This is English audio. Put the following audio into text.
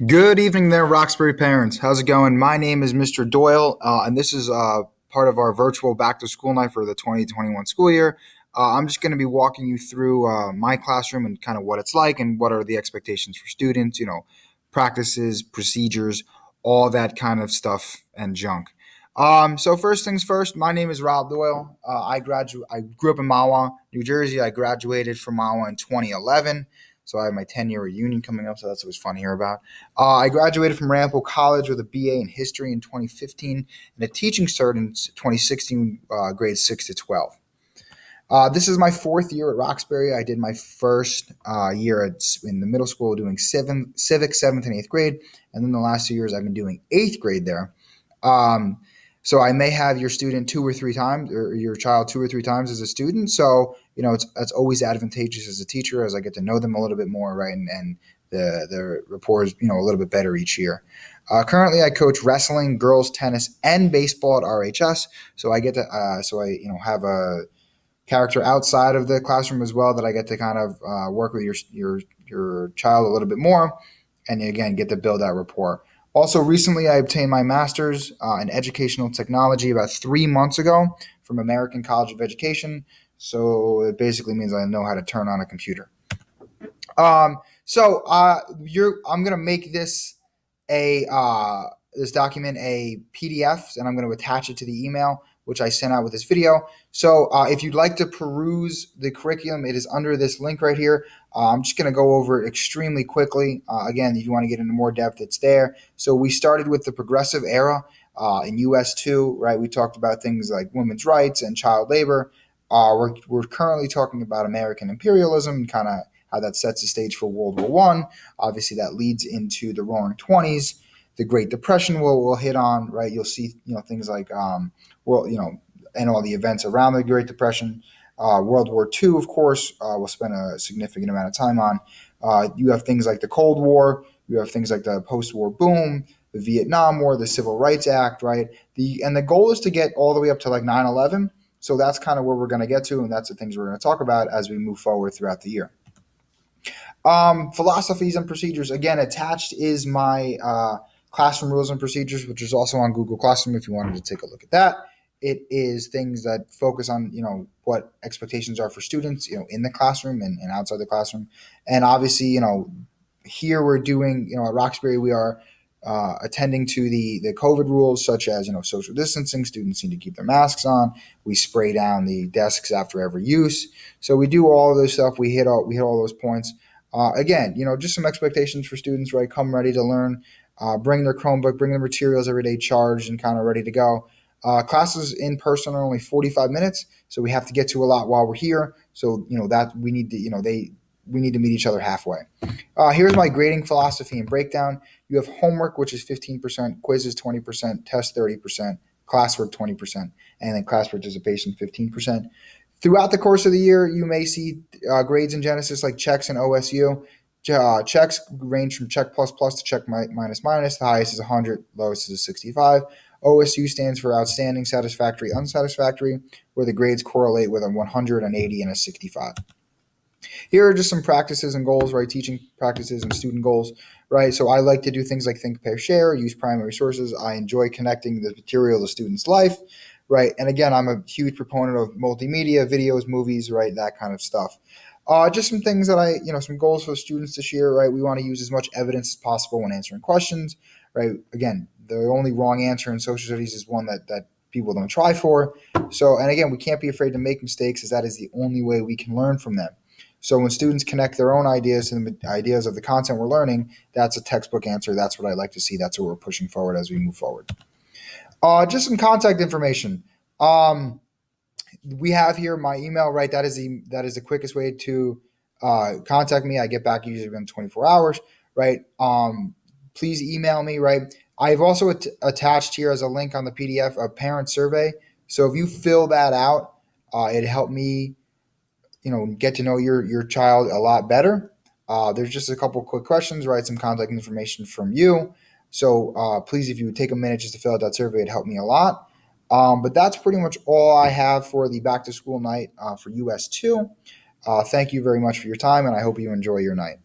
Good evening there, Roxbury parents. How's it going? My name is Mr. Doyle, and this is part of our virtual back to school night for the 2021 school year. I'm just going to be walking you through my classroom and kind of what it's like and what are the expectations for students, practices, procedures, all that kind of stuff and junk. So first things first, my name is Rob Doyle. I grew up in Mahwah, New Jersey. I graduated from Mahwah in 2011. So I have my 10-year reunion coming up, so that's always fun to hear about. I graduated from Ramapo College with a BA in history in 2015 and a teaching cert in 2016, grades 6 to 12. This is my fourth year at Roxbury. I did my first year in the middle school doing civics, seventh and eighth grade, and then the last 2 years I've been doing eighth grade there. Um, so I may have your student two or three times, or your child two or three times as a student. So it's always advantageous as a teacher as I get to know them a little bit more, right? And the rapport is a little bit better each year. Currently, I coach wrestling, girls tennis, and baseball at RHS. So I get to have a character outside of the classroom as well that I get to kind of work with your child a little bit more, and again get to build that rapport. Also, recently I obtained my master's in educational technology about 3 months ago from American College of Education. So it basically means I know how to turn on a computer. I'm gonna make this document a PDF, and I'm going to attach it to the email which I sent out with this video. So if you'd like to peruse the curriculum, it is under this link right here. I'm just going to go over it extremely quickly. Again, if you want to get into more depth, it's there. So we started with the progressive era in US2, right? We talked about things like women's rights and child labor. We're currently talking about American imperialism and kind of how that sets the stage for World War One. Obviously, that leads into the Roaring Twenties. The Great Depression will hit on, right? You'll see things like and all the events around the Great Depression. World War II, of course, we'll spend a significant amount of time on. You have things like the Cold War. You have things like the post-war boom, the Vietnam War, the Civil Rights Act, right? The goal is to get all the way up to like 9/11. So that's kind of where we're going to get to, and that's the things we're going to talk about as we move forward throughout the year. Philosophies and procedures. Again, attached is my classroom rules and procedures, which is also on Google Classroom if you wanted to take a look at that. It is things that focus on, what expectations are for students, in the classroom and outside the classroom. And obviously, here we're doing, at Roxbury, we are attending to the COVID rules, such as, social distancing. Students need to keep their masks on. We spray down the desks after every use. So we do all of those stuff. We hit all those points. Again, just some expectations for students, right? Come ready to learn, bring their Chromebook, bring their materials every day charged and kind of ready to go. Classes in person are only 45 minutes, so we have to get to a lot while we're here. So, that we need to, we need to meet each other halfway. Here's my grading philosophy and breakdown. You have homework, which is 15%, quizzes 20%, test 30%, classwork 20%, and then class participation 15%. Throughout the course of the year, you may see grades in Genesis like checks and OSU. Checks range from check plus plus to check minus minus. The highest is 100, lowest is 65. OSU stands for outstanding, satisfactory, unsatisfactory, where the grades correlate with a 180 and a 65. Here are just some practices and goals, right? Teaching practices and student goals, right? So I like to do things like think, pair, share, use primary sources. I enjoy connecting the material to students' life, right? And again, I'm a huge proponent of multimedia, videos, movies, right? That kind of stuff. Just some things that some goals for the students this year, right? We want to use as much evidence as possible when answering questions, right? Again, the only wrong answer in social studies is one that people don't try for. So, and again, we can't be afraid to make mistakes, as that is the only way we can learn from them. So when students connect their own ideas to the ideas of the content we're learning, that's a textbook answer. That's what I like to see. That's what we're pushing forward as we move forward. Just some contact information. We have here my email, right? That is the quickest way to contact me. I get back usually within 24 hours, right? Please email me, right? I've also attached here as a link on the PDF a parent survey. So if you fill that out, it helped me get to know your child a lot better. There's just a couple quick questions, right? Some contact information from you. So please, if you would take a minute just to fill out that survey, it'd help me a lot. But that's pretty much all I have for the back to school night for US2. Thank you very much for your time, and I hope you enjoy your night.